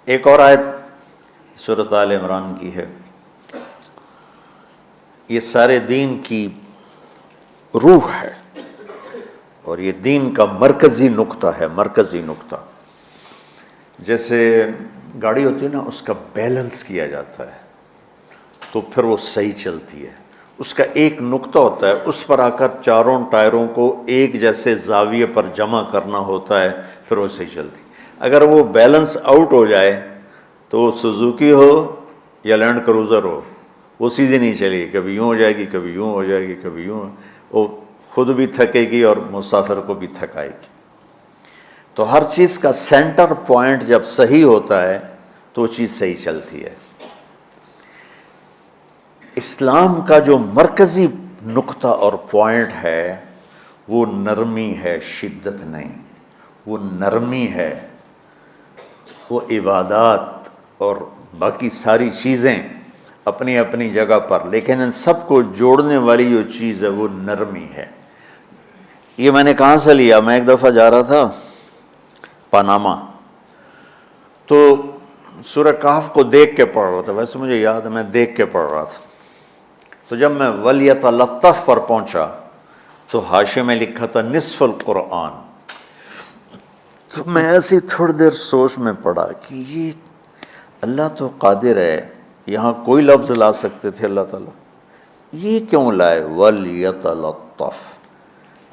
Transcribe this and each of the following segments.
ایک اور آیت سورۃ آل عمران کی ہے، یہ سارے دین کی روح ہے اور یہ دین کا مرکزی نقطہ ہے، مرکزی نقطہ۔ جیسے گاڑی ہوتی ہے نا، اس کا بیلنس کیا جاتا ہے تو پھر وہ صحیح چلتی ہے۔ اس کا ایک نقطہ ہوتا ہے، اس پر آ کر چاروں ٹائروں کو ایک جیسے زاویے پر جمع کرنا ہوتا ہے، پھر وہ صحیح چلتی ہے۔ اگر وہ بیلنس آؤٹ ہو جائے تو وہ سوزوکی ہو یا لینڈ کروزر ہو، وہ سیدھی نہیں چلے گی، کبھی یوں ہو جائے گی، کبھی یوں ہو جائے گی، کبھی یوں، وہ خود بھی تھکے گی اور مسافر کو بھی تھکائے گی۔ تو ہر چیز کا سینٹر پوائنٹ جب صحیح ہوتا ہے تو وہ چیز صحیح چلتی ہے۔ اسلام کا جو مرکزی نقطہ اور پوائنٹ ہے وہ نرمی ہے، شدت نہیں، وہ نرمی ہے۔ وہ عبادات اور باقی ساری چیزیں اپنی اپنی جگہ پر، لیکن ان سب کو جوڑنے والی جو چیز ہے وہ نرمی ہے۔ یہ میں نے کہاں سے لیا؟ میں ایک دفعہ جا رہا تھا پاناما، تو سورہ کہف کو دیکھ کے پڑھ رہا تھا، ویسے مجھے یاد ہے میں دیکھ کے پڑھ رہا تھا۔ تو جب میں وَلْيَتَلَطَّفْ پر پہنچا تو حاشیے میں لکھا تھا نصف القرآن۔ تو میں ایسی تھوڑی دیر سوچ میں پڑا کہ یہ اللہ تو قادر ہے، یہاں کوئی لفظ لا سکتے تھے اللہ تعالیٰ، یہ کیوں لائے وَلْيَتَلَطَّفْ؟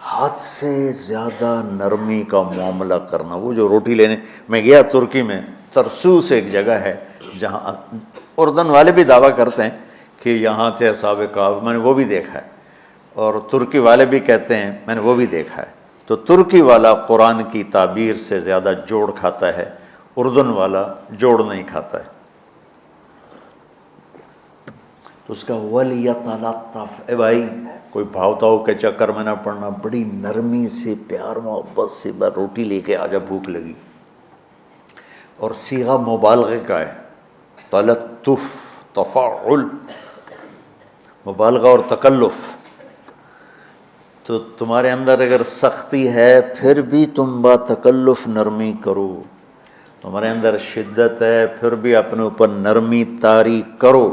حد سے زیادہ نرمی کا معاملہ کرنا۔ وہ جو روٹی لینے میں گیا ترکی میں، ترسوس ایک جگہ ہے جہاں اردن والے بھی دعویٰ کرتے ہیں کہ یہاں تھے اصحاب کہف، میں نے وہ بھی دیکھا ہے، اور ترکی والے بھی کہتے ہیں میں نے وہ بھی دیکھا ہے۔ تو ترکی والا قرآن کی تعبیر سے زیادہ جوڑ کھاتا ہے، اردن والا جوڑ نہیں کھاتا ہے۔ تو اس کا وَلْيَتَلَطَّفْ، اے بھائی کوئی بھاؤ تاؤ کے چکر میں نہ پڑنا، بڑی نرمی سے پیار محبت سے روٹی لے کے آجا، بھوک لگی۔ اور صیغہ مبالغے کا ہے، تلطف، تفاعل، مبالغہ اور تکلف۔ تو تمہارے اندر اگر سختی ہے پھر بھی تم با تکلف نرمی کرو، تمہارے اندر شدت ہے پھر بھی اپنے اوپر نرمی طاری کرو۔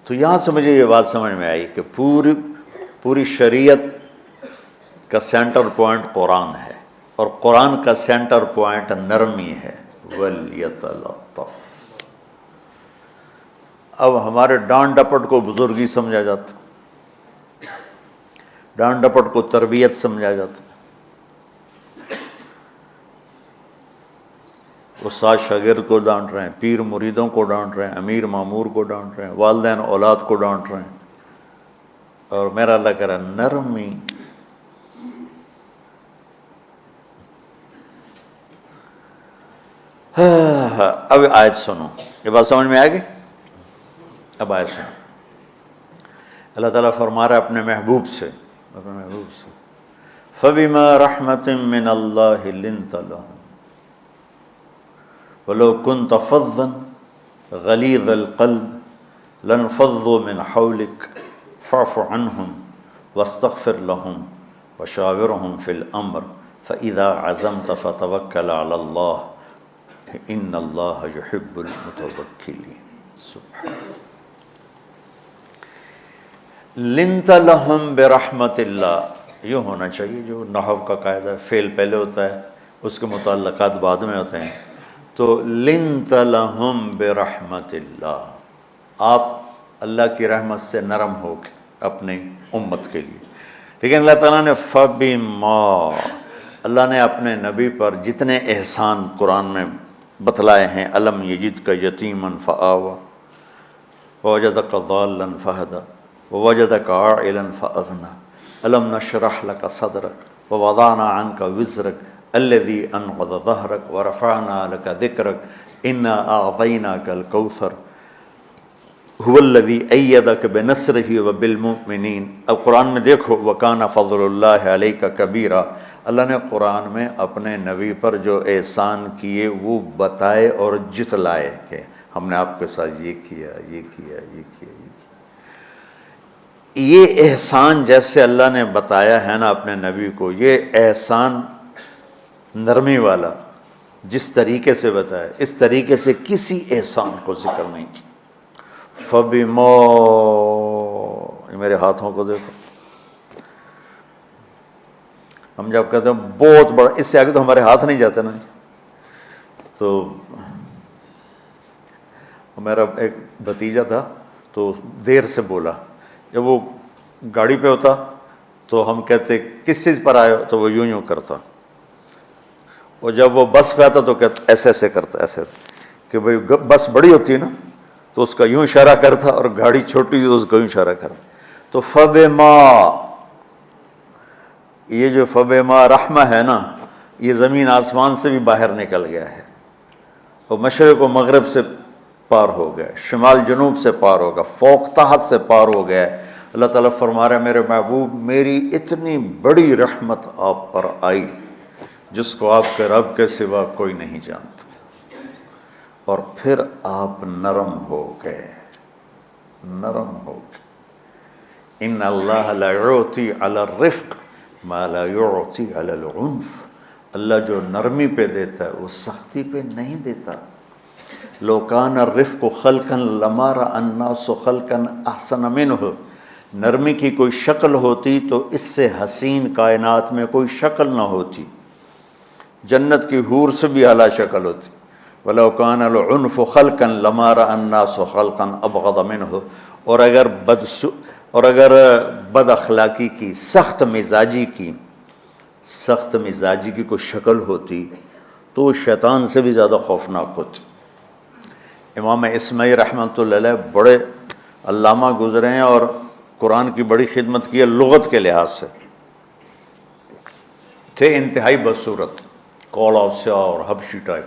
تو یہاں سے مجھے یہ بات سمجھ میں آئی کہ پوری شریعت کا سینٹر پوائنٹ قرآن ہے، اور قرآن کا سینٹر پوائنٹ نرمی ہے، وَلْيَتَلَطَّفْ۔ اب ہمارے ڈانٹ ڈپٹ کو بزرگی سمجھا جاتا، ڈانٹ ڈپٹ کو تربیت سمجھا جاتا، استاد شاگرد کو ڈانٹ رہے ہیں، پیر مریدوں کو ڈانٹ رہے ہیں، امیر مامور کو ڈانٹ رہے ہیں، والدین اولاد کو ڈانٹ رہے ہیں، اور میرا اللہ کہہ رہا ہے نرمی۔ اب آیت سنو، یہ بات سمجھ میں آ گئی؟ اب آیت سنو، اللہ تعالیٰ فرما رہا ہے اپنے محبوب سے، فَبِمَا رَحْمَةٍ مِّنَ اللَّهِ لِنْتَ لَهُمْ وَلَوْ كُنْتَ فَظًّا غَلِيظَ الْقَلْبِ لَانفَضُّوا مِنْ حَوْلِكَ فَاعْفُ عَنْهُمْ وَاسْتَغْفِرْ لَهُمْ وَشَاوِرْهُمْ فِي الْأَمْرِ فَإِذَا عَزَمْتَ فَتَوَكَّلْ عَلَى اللَّهِ إِنَّ اللَّهَ يُحِبُّ الْمُتَوَكِّلِينَ۔ سبحان لِنْتَ لَهُمْ بِرَحْمَةِ اللَّهِ، یوں ہونا چاہیے، جو نحو کا قاعدہ ہے، فعل پہلے ہوتا ہے اس کے متعلقات بعد میں ہوتے ہیں۔ تو لِنْتَ لَهُمْ بِرَحْمَةِ اللَّهِ، آپ اللہ کی رحمت سے نرم ہو کے اپنے امت کے لیے۔ لیکن اللہ تعالیٰ نے فَبِمَا، اللہ نے اپنے نبی پر جتنے احسان قرآن میں بتلائے ہیں، أَلَمْ يَجِدْكَ يَتِيمًا فَآوَى وَوَجَدَكَ ضَالًّا فَهَدَى وَوَجَدَكَ عَائِلًا فَأَغْنَى أَلَمْ نَشْرَحْ لَكَ صَدْرَكَ وَوَضَعْنَا عَنْكَ وِزْرَكَ الَّذِي أَنْقَضَ ظَهْرَكَ وَرَفَعْنَا لَكَ ذِكْرَكَ إِنَّا أَعْطَيْنَاكَ الْكَوْثَرَ هُوَ الَّذِي أَيَّدَكَ بِنَصْرِهِ وَبِالْمُؤْمِنِينَ۔ اب قرآن میں دیکھو وَكَانَ فَضْلُ اللَّهِ عَلَيْكَ كَبِيرًا، اللہ نے قرآن میں اپنے نبی پر جو احسان کیے وہ بتائے اور جتلائے کہ ہم نے آپ کے ساتھ یہ کیا، یہ کیا، یہ کیا، یہ کیا۔ یہ احسان جیسے اللہ نے بتایا ہے نا اپنے نبی کو، یہ احسان نرمی والا، جس طریقے سے بتایا اس طریقے سے کسی احسان کو ذکر نہیں کیا۔ فَبِمَا، میرے ہاتھوں کو دیکھو، ہم جب کہتے ہیں بہت بڑا، اس سے آگے تو ہمارے ہاتھ نہیں جاتے نا۔ تو میرا ایک بھتیجا تھا، تو دیر سے بولا، جب وہ گاڑی پہ ہوتا تو ہم کہتے کس چیز پر آئے ہو، تو وہ یوں یوں کرتا، اور جب وہ بس پہ آتا تو کہتا ایسے ایسے کرتا، ایسے ایسے، کہ بھئی بس بڑی ہوتی ہے نا تو اس کا یوں اشارہ کرتا، اور گاڑی چھوٹی تو اس کا یوں اشارہ کرتا۔ تو فَبِمَا، یہ جو فَبِمَا رحمہ ہے نا، یہ زمین آسمان سے بھی باہر نکل گیا ہے، اور مشرق و مغرب سے پار ہو گیا، شمال جنوب سے پار ہو گیا، فوق تحت سے پار ہو گیا۔ اللہ تعالیٰ فرما رہا ہے میرے محبوب میری اتنی بڑی رحمت آپ پر آئی جس کو آپ کے رب کے سوا کوئی نہیں جانتا، اور پھر آپ نرم ہو گئے، نرم ہو گئے۔ ان اللہ لا یعطی علی الرفق ما لا یعطی علی العنف، اللہ جو نرمی پہ دیتا ہے وہ سختی پہ نہیں دیتا۔ لو کان الرفق خلقا لما رأى الناس خلقا احسن منہ، نرمی کی کوئی شکل ہوتی تو اس سے حسین کائنات میں کوئی شکل نہ ہوتی، جنت کی حور سے بھی اعلیٰ شکل ہوتی۔ وَلَوْ كَانَ الْعُنْفُ خَلْقًا لَمَا رَأَى النَّاسُ خَلْقًا أَبْغَضَ مِنْهُ، اور اگر بد اخلاقی کی، سخت مزاجی کی کوئی شکل ہوتی تو وہ شیطان سے بھی زیادہ خوفناک ہوتی۔ امام اسماعیل رحمۃ اللہ علیہ بڑے علامہ گزرے ہیں اور قرآن کی بڑی خدمت کی ہے لغت کے لحاظ سے، تھے انتہائی بدصورت، کوڑا سیاہ اور حبشی ٹائپ۔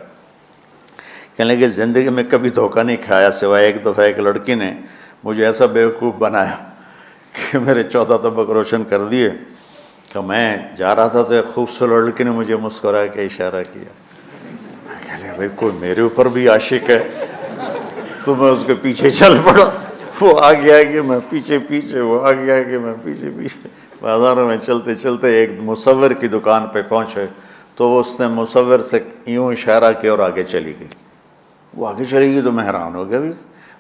کہنے لگے زندگی میں کبھی دھوکہ نہیں کھایا سوائے ایک دفعہ ایک لڑکی نے مجھے ایسا بیوقوف بنایا کہ میرے 14 طبق روشن کر دیے، کہ میں جا رہا تھا تو ایک خوبصورت لڑکی نے مجھے مسکرا کے اشارہ کیا، میں کہہ لیا بھائی کوئی میرے اوپر بھی عاشق ہے، تو میں اس کے پیچھے چل پڑا، وہ آگے آگے میں پیچھے پیچھے، وہ آگے آگے میں پیچھے پیچھے، بازاروں میں چلتے چلتے ایک مصور کی دکان پہ پہنچے تو اس نے مصور سے یوں اشارہ کیا اور آگے چلی گئی۔ وہ آگے چلی گئی تو میں حیران ہو گیا، بھی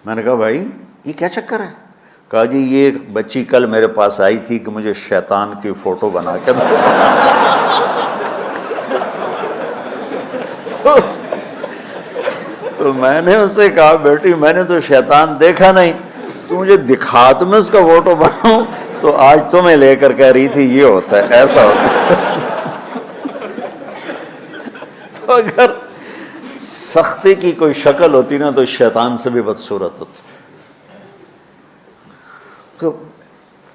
میں نے کہا بھائی یہ کیا چکر ہے؟ کہا جی یہ ایک بچی کل میرے پاس آئی تھی کہ مجھے شیطان کی فوٹو بنا کے دو۔ تو میں نے اس سے کہا بیٹی میں نے تو شیطان دیکھا نہیں، تو مجھے دکھا تو میں اس کا فوٹو بناؤں، تو آج تمہیں لے کر کہہ رہی تھی یہ ہوتا ہے ایسا ہوتا ہے۔ تو اگر سختی کی کوئی شکل ہوتی نا تو شیطان سے بھی بدصورت ہوتی۔ تو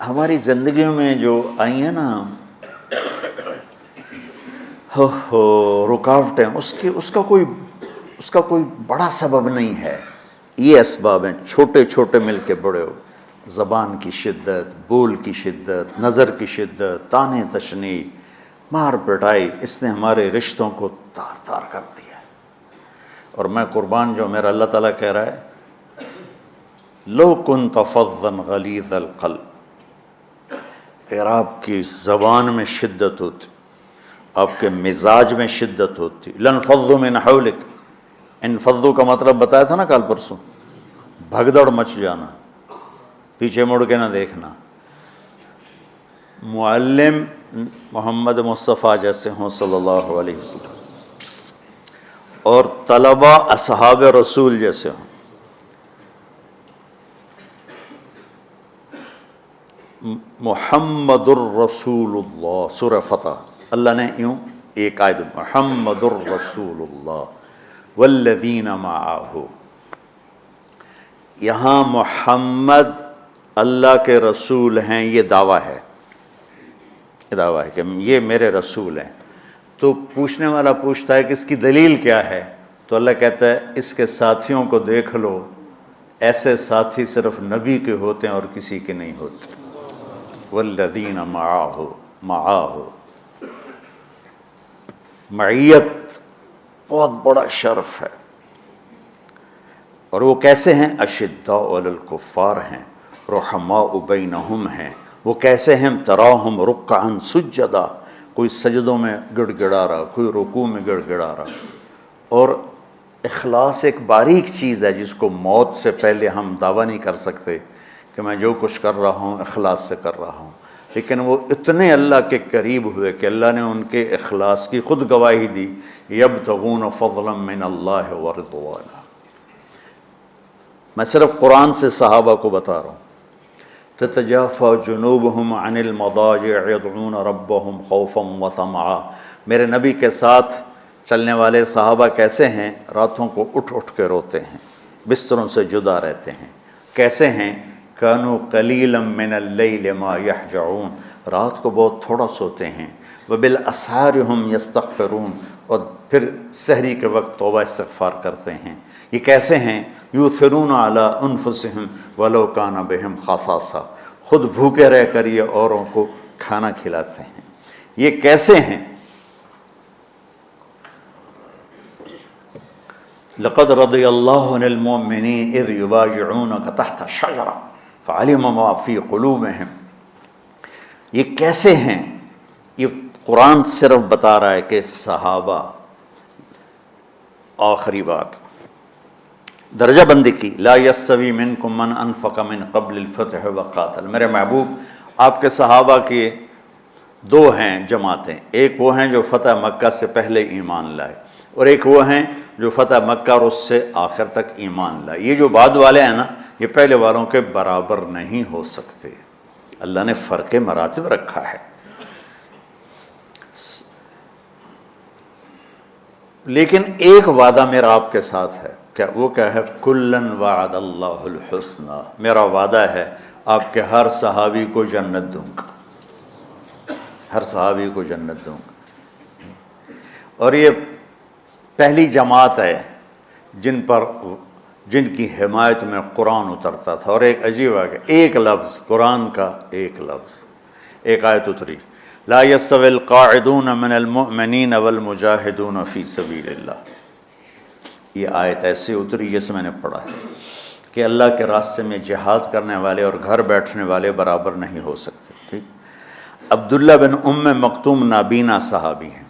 ہماری زندگیوں میں جو آئی ہیں نا رکاوٹیں، اس کا کوئی بڑا سبب نہیں ہے، یہ اسباب ہیں چھوٹے چھوٹے مل کے بڑے ہو، زبان کی شدت، بول کی شدت، نظر کی شدت، طعنے تشنیع، مار پٹائی، اس نے ہمارے رشتوں کو تار تار کر دیا ہے۔ اور میں قربان جو میرا اللہ تعالیٰ کہہ رہا ہے لو کنت فظا غلیظ القلب، اگر آپ کی زبان میں شدت ہوتی، آپ کے مزاج میں شدت ہوتی، لانفضوا من حولک، انفضوا کا مطلب بتایا تھا نا کل پرسوں، بھگدڑ مچ جانا، پیچھے مڑ کے نہ دیکھنا۔ معلم محمد مصطفیٰ جیسے ہوں صلی اللہ علیہ وسلم، اور طلبہ اصحاب رسول جیسے ہوں، محمد الرسول اللہ، سورہ فتح اللہ نے یوں ایک آیت محمد الرسول اللہ والذین معہ، یہاں محمد اللہ کے رسول ہیں، یہ دعویٰ ہے، یہ دعویٰ ہے کہ یہ میرے رسول ہیں۔ تو پوچھنے والا پوچھتا ہے کہ اس کی دلیل کیا ہے، تو اللہ کہتا ہے اس کے ساتھیوں کو دیکھ لو، ایسے ساتھی صرف نبی کے ہوتے ہیں اور کسی کے نہیں ہوتے۔ والذین معاہ، معیت بہت بڑا شرف ہے۔ اور وہ کیسے ہیں؟ اشداء علی الکفار ہیں، رحماء بینہم ہیں۔ وہ کیسے ہیں؟ تراہم رکعا سجدا، کوئی سجدوں میں گڑ گڑا رہا، کوئی رکوع میں گڑ گڑا رہا، اور اخلاص ایک باریک چیز ہے جس کو موت سے پہلے ہم دعویٰ نہیں کر سکتے کہ میں جو کچھ کر رہا ہوں اخلاص سے کر رہا ہوں، لیکن وہ اتنے اللہ کے قریب ہوئے کہ اللہ نے ان کے اخلاص کی خود گواہی دی، یبتغون فضلا من اللہ ورضوانا۔ میں صرف قرآن سے صحابہ کو بتا رہا ہوں، تتجافى جنوبهم عن المضاجع يدعون ربهم خوفا وطمعا۔ میرے نبی کے ساتھ چلنے والے صحابہ کیسے ہیں؟ راتوں کو اٹھ اٹھ کے روتے ہیں، بستروں سے جدا رہتے ہیں۔ کیسے ہیں؟ كانوا قليلا من الليل ما يهجعون، رات کو بہت تھوڑا سوتے ہیں۔ وبالاسحار هم يستغفرون، اور پھر سحری کے وقت توبہ استغفار کرتے ہیں۔ یہ کیسے ہیں؟ یؤثرون علی انفسهم ولو کان بهم خصاصہ، خود بھوکے رہ کر یہ اوروں کو کھانا کھلاتے ہیں۔ یہ کیسے ہیں؟ لقد رضی اللہ عن المؤمنین اذ یبایعونک تحت الشجرہ فعلم ما فی قلوبہم۔ یہ کیسے ہیں؟ یہ قرآن صرف بتا رہا ہے کہ صحابہ، آخری بات درجہ بندی کی، لا یستوی منکم من انفق من قبل الفتح وقاتل۔ میرے محبوب، آپ کے صحابہ کے دو ہیں جماعتیں، ایک وہ ہیں جو فتح مکہ سے پہلے ایمان لائے، اور ایک وہ ہیں جو فتح مکہ اور اس سے آخر تک ایمان لائے۔ یہ جو بعد والے ہیں نا، یہ پہلے والوں کے برابر نہیں ہو سکتے، اللہ نے فرق مراتب رکھا ہے۔ لیکن ایک وعدہ میرا آپ کے ساتھ ہے، کیا وہ کیا ہے؟ کلن وعد اللہ الحسنی، میرا وعدہ ہے آپ کے ہر صحابی کو جنت دوں گا، ہر صحابی کو جنت دوں گا۔ اور یہ پہلی جماعت ہے جن کی حمایت میں قرآن اترتا تھا۔ اور ایک عجیب ہے کہ ایک لفظ قرآن کا، ایک لفظ، ایک آیت اتری، لا یستوی القاعدون من المؤمنین والمجاہدون فی سبیل اللہ۔ یہ آیت ایسے اتری جیسے میں نے پڑھا ہے کہ اللہ کے راستے میں جہاد کرنے والے اور گھر بیٹھنے والے برابر نہیں ہو سکتے۔ ٹھیک، عبداللہ بن ام مکتوم نابینا صحابی ہیں،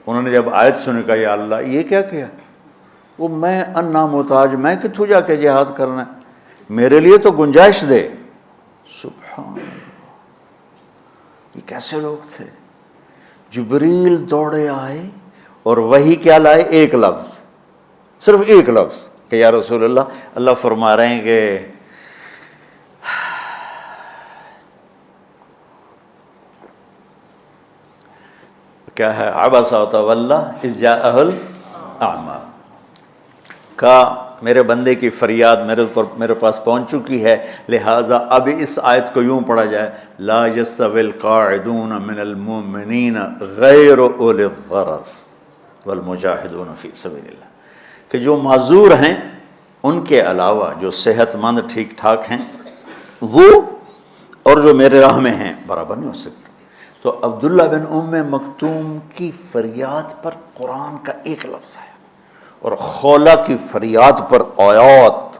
انہوں نے جب آیت سنی کہا یا اللہ یہ کیا کیا؟ وہ میں انا محتاج، میں کتھوں جا کے جہاد کرنا ہے، میرے لیے تو گنجائش دے۔ سبحان اللہ، یہ کیسے لوگ تھے؟ جبریل دوڑے آئے اور وہی کیا لائے؟ ایک لفظ، صرف ایک لفظ کہ یا رسول اللہ، اللہ فرما رہے ہیں کہ کیا ہے؟ عبس وتولی اذ جاءہ الاعمی، کہا میرے بندے کی فریاد میرے پاس پہنچ چکی ہے، لہٰذا اب اس آیت کو یوں پڑھا جائے، لا یستوی القاعدون من المؤمنین غیر اولی الضرر والمجاہدون فی سبیل اللہ، کہ جو معذور ہیں ان کے علاوہ جو صحت مند ٹھیک ٹھاک ہیں وہ، اور جو میرے راہ میں ہیں، برابر نہیں ہو سکتے۔ تو عبداللہ بن ام مکتوم کی فریاد پر قرآن کا ایک لفظ ہے، اور خولہ کی فریاد پر آیات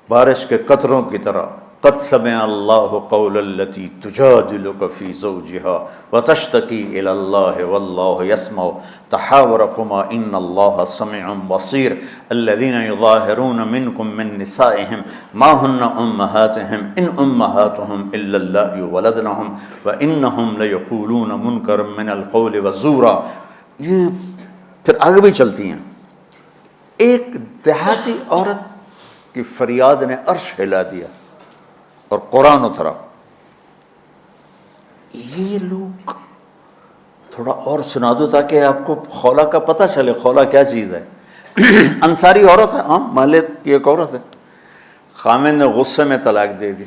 بارش کے قطروں کی طرح، قد سمع اللہ قول التی تجادلک فی زوجہا وتشتکی الی اللہ واللہ یسمع تحاورکما ان اللہ سمیع بصیر الذین یظاہرون منکم من نسائہم ما ہن امہاتہم ان امہاتہم الا اللہ ولدنہم وانہم لیقولون منکرا من القول وزورا۔ یہ پھر آگے بھی چلتی ہیں۔ ایک دیہاتی عورت کی فریاد نے عرش ہلا دیا اور قرآن اترا۔ یہ لوگ تھوڑا اور سنا دو تاکہ آپ کو خولہ کا پتہ چلے، خولہ کیا چیز ہے۔ انصاری عورت ہے، ہاں محلے کی ایک عورت ہے، خامن نے غصے میں طلاق دے دی،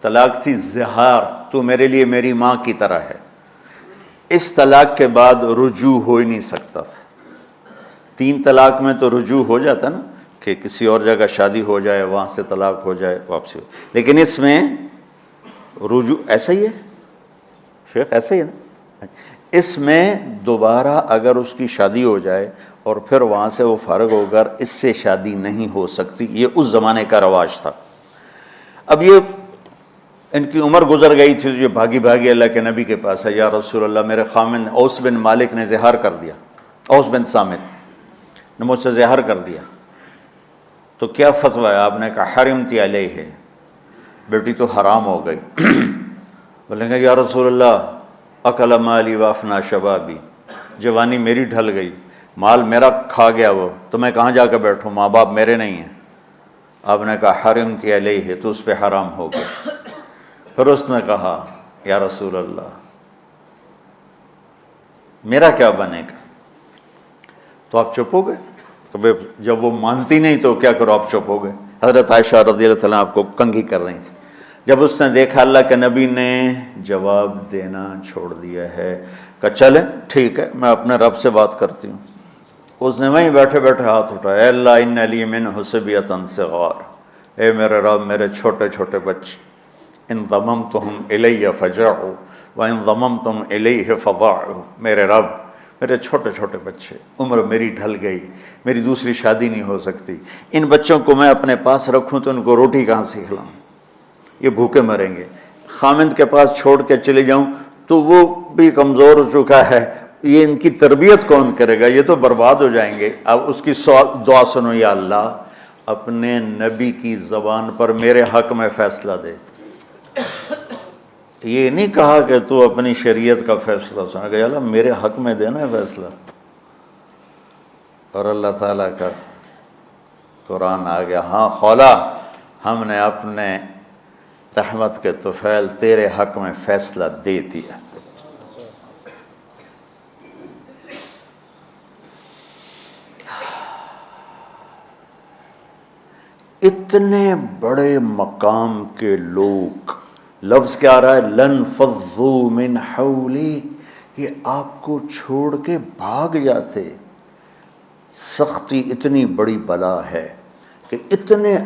طلاق تھی زہار، تو میرے لیے میری ماں کی طرح ہے۔ اس طلاق کے بعد رجوع ہو ہی نہیں سکتا تھا۔ 3 طلاق میں تو رجوع ہو جاتا نا، کہ کسی اور جگہ شادی ہو جائے، وہاں سے طلاق ہو جائے، واپسی ہو، لیکن اس میں رجوع ایسا ہی ہے شیخ، ایسا ہی ہے نا، اس میں دوبارہ اگر اس کی شادی ہو جائے اور پھر وہاں سے وہ فارغ ہو کر اس سے شادی نہیں ہو سکتی، یہ اس زمانے کا رواج تھا۔ اب یہ ان کی عمر گزر گئی تھی، جو بھاگی بھاگی اللہ کے نبی کے پاس ہے، یا رسول اللہ میرے خامن اوس بن مالک نے زہار کر دیا، اوس بن صامت نے مجھ سے زہر کر دیا، تو کیا فتویٰ ہے؟ آپ نے کہا حرمتی علیہ ہے، بیٹی تو حرام ہو گئی۔ بولیں گے یا رسول اللہ اکل مالی وافنا شبابی، جوانی میری ڈھل گئی، مال میرا کھا گیا وہ، تو میں کہاں جا کے بیٹھوں، ماں باپ میرے نہیں ہیں۔ آپ نے کہا حرمتی علیہ ہے، تو اس پہ حرام ہو گیا۔ پھر اس نے کہا یا رسول اللہ میرا کیا بنے گا؟ تو آپ چپ ہو گئے کہ جب وہ مانتی نہیں تو کیا کرو، آپ چپ ہو گئے۔ حضرت عائشہ رضی اللہ تعالیٰ آپ کو کنگھی کر رہی تھی۔ جب اس نے دیکھا اللہ کے نبی نے جواب دینا چھوڑ دیا ہے کہ چلے ٹھیک ہے میں اپنے رب سے بات کرتی ہوں، اس نے وہیں بیٹھے بیٹھے ہاتھ اٹھایا، اے اللہ ان لی منہ صبیۃ صغار، اے میرے رب میرے چھوٹے چھوٹے بچے، ان ضممتہم الی فجعوا وان ضممتم الیہ فضاعوا، میرے رب میرے چھوٹے چھوٹے بچے، عمر میری ڈھل گئی، میری دوسری شادی نہیں ہو سکتی، ان بچوں کو میں اپنے پاس رکھوں تو ان کو روٹی کہاں سے کھلاؤں، یہ بھوکے مریں گے، خامند کے پاس چھوڑ کے چلے جاؤں تو وہ بھی کمزور ہو چکا ہے، یہ ان کی تربیت کون کرے گا، یہ تو برباد ہو جائیں گے۔ اب اس کی دعا سنو، یا اللہ اپنے نبی کی زبان پر میرے حق میں فیصلہ دے۔ یہ نہیں کہا کہ تو اپنی شریعت کا فیصلہ سنا، کہ اللہ میرے حق میں دینا ہے فیصلہ۔ اور اللہ تعالیٰ کا قرآن آ گیا، ہاں خولا ہم نے اپنے رحمت کے طفیل تیرے حق میں فیصلہ دے دیا۔ اتنے بڑے مقام کے لوگ، لفظ کیا آ رہا ہے، لن فضوا من حولی، یہ آپ کو چھوڑ کے بھاگ جاتے۔ سختی اتنی بڑی بلا ہے کہ اتنے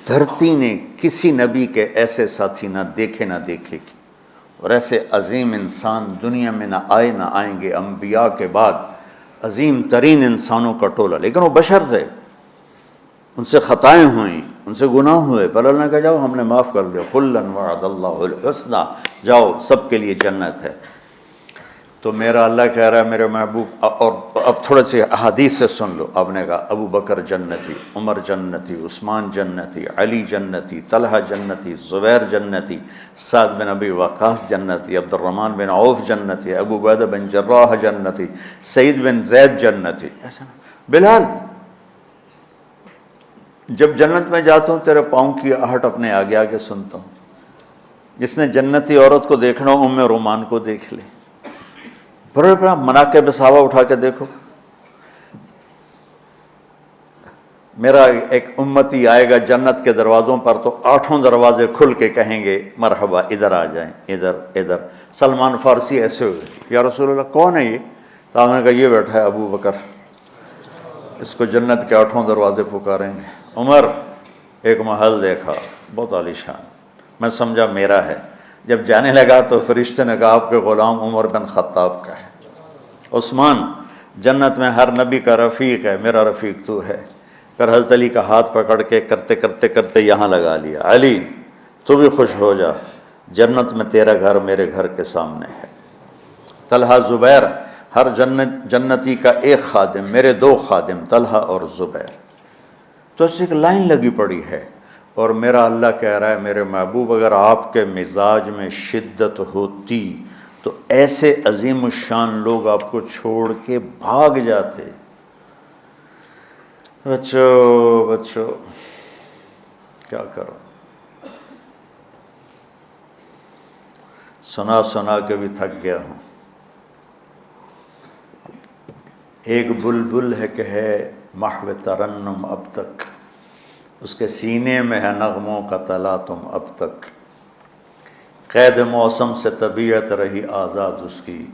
دھرتی نے کسی نبی کے ایسے ساتھی نہ دیکھے گی، اور ایسے عظیم انسان دنیا میں نہ آئیں گے، انبیاء کے بعد عظیم ترین انسانوں کا ٹولہ، لیکن وہ بشر تھے، ان سے خطائیں ہوئیں، ان سے گناہ ہوئے، پر اللہ نے کہا جاؤ ہم نے معاف کر دیا، کلا وعد اللہ الحسنی، جاؤ سب کے لیے جنت ہے۔ تو میرا اللہ کہہ رہا ہے میرے محبوب، اور اب تھوڑے سے احادیث سے سن لو۔ آپ نے کہا ابو بکر جنتی، عمر جنتی، عثمان جنتی، علی جنتی، طلحہ جنتی، زبیر جنتی، سعد بن ابی وقاص جنتی، عبد الرحمن بن عوف جنتی، ابو عبیدہ بن جراح جنتی، سعید بن زید جنتی، ایسا نا بلال جب جنت میں جاتا ہوں تیرے پاؤں کی آہٹ اپنے آگے آگے سنتا ہوں۔ جس نے جنتی عورت کو دیکھنا ہو ام رومان کو دیکھ لے، بڑے بڑا مناقب صحابہ اٹھا کے دیکھو۔ میرا ایک امتی آئے گا جنت کے دروازوں پر تو 8 دروازے کھل کے کہیں گے مرحبا ادھر آ جائیں، ادھر۔ سلمان فارسی ایسے ہوئے، یا رسول اللہ کون ہے یہ؟ تو آپ نے کہا یہ بیٹھا ہے ابو بکر، اس کو جنت کے 8 دروازے پکاریں گے۔ عمر ایک محل دیکھا بہت عالیشان، میں سمجھا میرا ہے، جب جانے لگا تو فرشتے نے کہا آپ کے غلام عمر بن خطاب کا ہے۔ عثمان جنت میں ہر نبی کا رفیق ہے، میرا رفیق تو ہے۔ پھر حضرت علی کا ہاتھ پکڑ کے کرتے یہاں لگا لیا، علی تو بھی خوش ہو جا، جنت میں تیرا گھر میرے گھر کے سامنے ہے۔ طلحہ زبیر، ہر جنتی کا ایک خادم، میرے 2 خادم طلحہ اور زبیر۔ تو اس ایک لائن لگی پڑی ہے، اور میرا اللہ کہہ رہا ہے میرے محبوب اگر آپ کے مزاج میں شدت ہوتی تو ایسے عظیم الشان لوگ آپ کو چھوڑ کے بھاگ جاتے۔ بچو کیا کرو، سنا کے بھی تھک گیا ہوں۔ ایک بلبل ہے کہ ہے محو ترنم اب تک، اس کے سینے میں ہے نغموں کا تلاطم اب تک، قید موسم سے طبیعت رہی آزاد اس کی،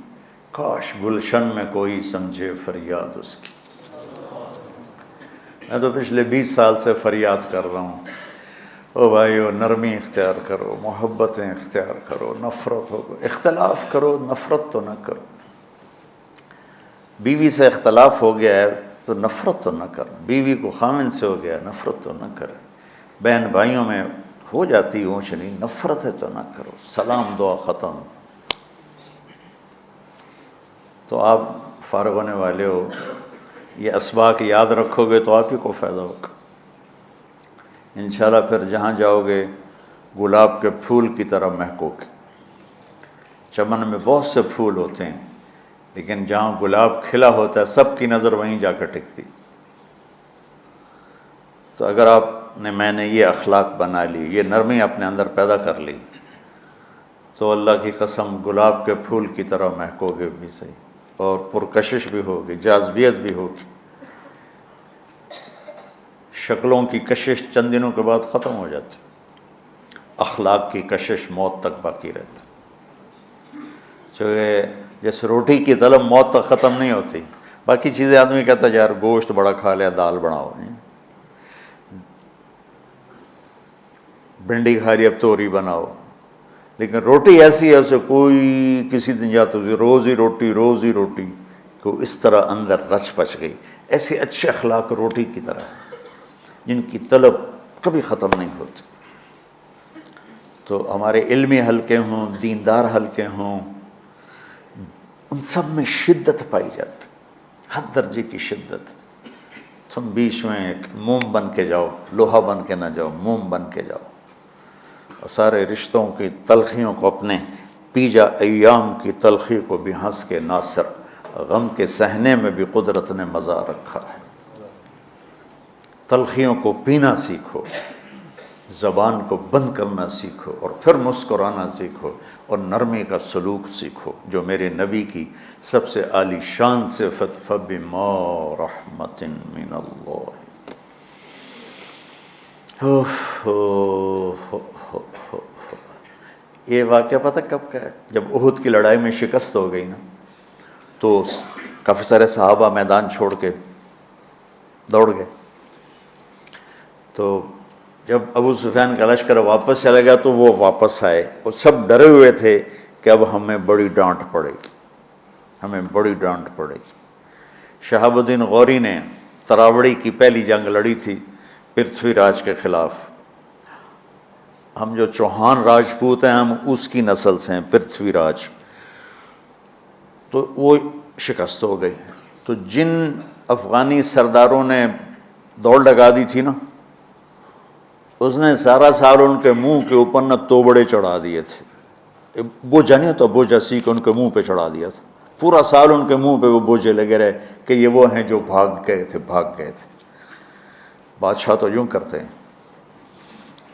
کاش گلشن میں کوئی سمجھے فریاد اس کی۔ میں تو پچھلے 20 سال سے فریاد کر رہا ہوں، او بھائیو نرمی اختیار کرو، محبتیں اختیار کرو، نفرت ہو، اختلاف کرو، نفرت تو نہ کرو۔ بیوی سے اختلاف ہو گیا ہے تو نفرت تو نہ کر، بیوی کو خامن سے ہو گیا نفرت تو نہ کر، بہن بھائیوں میں ہو جاتی اونچ نہیں، نفرت ہے تو نہ کرو، سلام دعا ختم۔ تو آپ فارغ ہونے والے ہو، یہ اسباق یاد رکھو گے تو آپ ہی کو فائدہ ہوگا انشاءاللہ۔ پھر جہاں جاؤ گے گلاب کے پھول کی طرح مہکو گے۔ چمن میں بہت سے پھول ہوتے ہیں، لیکن جہاں گلاب کھلا ہوتا ہے سب کی نظر وہیں جا کر ٹکتی۔ تو اگر میں نے یہ اخلاق بنا لی، یہ نرمی اپنے اندر پیدا کر لی، تو اللہ کی قسم گلاب کے پھول کی طرح مہکو گے بھی صحیح، اور پرکشش بھی ہوگی، جاذبیت بھی ہوگی۔ شکلوں کی کشش چند دنوں کے بعد ختم ہو جاتی، اخلاق کی کشش موت تک باقی رہتی۔ جیسے روٹی کی طلب موت تک ختم نہیں ہوتی، باقی چیزیں آدمی کہتا ہے یار گوشت بڑا کھا لیا، دال بناؤ، بھنڈی کھا لی اب توری بناؤ، لیکن روٹی ایسی ہے اسے کوئی کسی دن جاتا روز ہی روٹی کو اس طرح اندر رچ پچ گئی۔ ایسے اچھے اخلاق روٹی کی طرح جن کی طلب کبھی ختم نہیں ہوتی۔ تو ہمارے علمی حلقے ہوں، دیندار حلقے ہوں، ان سب میں شدت پائی جاتی، ہر درجے کی شدت۔ تم بیچ میں ایک موم بن کے جاؤ، لوہا بن کے نہ جاؤ، موم بن کے جاؤ، اور سارے رشتوں کی تلخیوں کو اپنے پی جا، ایام کی تلخی کو بھی ہنس کے ناصر، غم کے سہنے میں بھی قدرت نے مزہ رکھا ہے۔ تلخیوں کو پینا سیکھو، زبان کو بند کرنا سیکھو، اور پھر مسکرانا سیکھو، اور نرمی کا سلوک سیکھو، جو میرے نبی کی سب سے عالی شان صفت فَبِمَا رَحْمَةٍ مِّنَ اللَّهِ۔ یہ واقعہ پتہ کب کا ہے؟ جب احد کی لڑائی میں شکست ہو گئی نا، تو کافی سارے صحابہ میدان چھوڑ کے دوڑ گئے۔ تو جب ابو سفیان کا لشکر واپس چلا گیا تو وہ واپس آئے، اور سب ڈرے ہوئے تھے کہ اب ہمیں بڑی ڈانٹ پڑے گی، ہمیں بڑی ڈانٹ پڑے گی۔ شہاب الدین غوری نے تراوڑی کی پہلی جنگ لڑی تھی پرتھوی راج کے خلاف۔ ہم جو چوہان راجپوت ہیں ہم اس کی نسل سے ہیں، پرتھوی راج، تو وہ شکست ہو گئی۔ تو جن افغانی سرداروں نے دوڑ لگا دی تھی نا، اس نے سارا سال ان کے منہ کے اوپر نہ توبڑے چڑھا دیے تھے، بوجھا نہیں ہوتا، بوجھا سیکھ ان کے منہ پہ چڑھا دیا تھا، پورا سال ان کے منہ پہ وہ بوجھے لگے رہے کہ یہ وہ ہیں جو بھاگ گئے تھے۔ بادشاہ تو یوں کرتے ہیں۔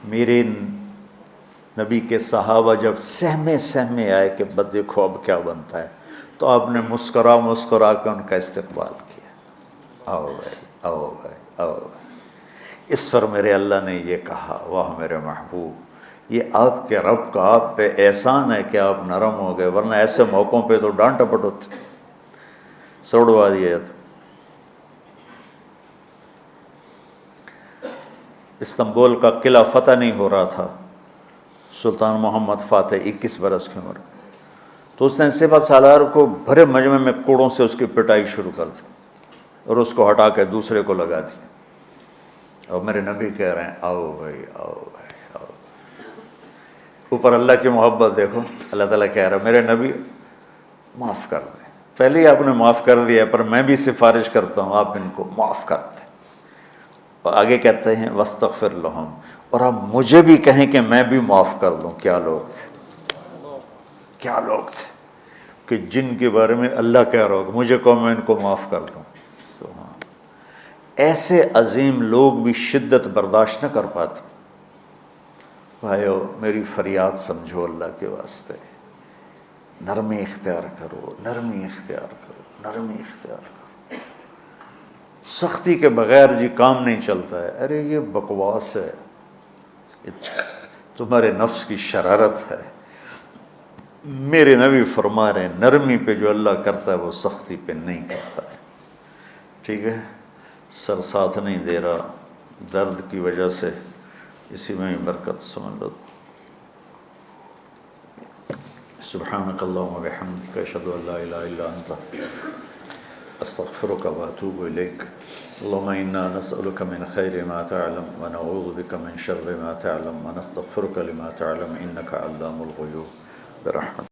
میرے نبی کے صحابہ جب سہمے آئے کہ بس دیکھو اب کیا بنتا ہے، تو آپ نے مسکرا کے ان کا استقبال کیا، آؤ بھائی آؤ بھائی آؤ بھائی۔ اس پر میرے اللہ نے یہ کہا، واہ میرے محبوب، یہ آپ کے رب کا آپ پہ احسان ہے کہ آپ نرم ہو گئے، ورنہ ایسے موقعوں پہ تو ڈانٹ ڈپٹ ہوتی، سوڑوا دیا جاتا۔ استنبول کا قلعہ فتح نہیں ہو رہا تھا، سلطان محمد فاتح 21 برس کی عمر، تو اس نے سپہ سالار کو بھرے مجمع میں کوڑوں سے اس کی پٹائی شروع کر دی، اور اس کو ہٹا کے دوسرے کو لگا دیا۔ اور میرے نبی کہہ رہے ہیں آؤ بھائی آؤ بھائی آؤ۔ اوپر اللہ کی محبت دیکھو، اللہ تعالیٰ کہہ رہا ہے میرے نبی معاف کر دیں، پہلے ہی آپ نے معاف کر دیا، پر میں بھی سفارش کرتا ہوں آپ ان کو معاف کر دیں۔ اور آگے کہتے ہیں وَاسْتَغْفِرْ لَهُمْ، اور آپ مجھے بھی کہیں کہ میں بھی معاف کر دوں۔ کیا لوگ تھے کہ جن کے بارے میں اللہ کہہ رہا ہوگا مجھے کہو میں ان کو معاف کر دوں۔ سبحان، ایسے عظیم لوگ بھی شدت برداشت نہ کر پاتے۔ بھائیو میری فریاد سمجھو اللہ کے واسطے، نرمی اختیار کرو، نرمی اختیار کرو، نرمی اختیار کرو۔ سختی کے بغیر جی کام نہیں چلتا ہے، ارے یہ بکواس ہے، تمہارے نفس کی شرارت ہے۔ میرے نبی فرما رہے ہیں نرمی پہ جو اللہ کرتا ہے وہ سختی پہ نہیں کرتا ہے۔ ٹھیک ہے، سر ساتھ نہیں دے رہا درد کی وجہ سے، اسی میں برکت سمجھ لو۔ سبحانک اللہم و بحمدک، اشہد ان لا الہ الا انت، استغفرک و اتوب الیک۔ اللہم انا نسألک من خیر ما تعلم ونعوذ بک من شر ما تعلم ونستغفرک لما تعلم انک علام الغیوب برحمتک۔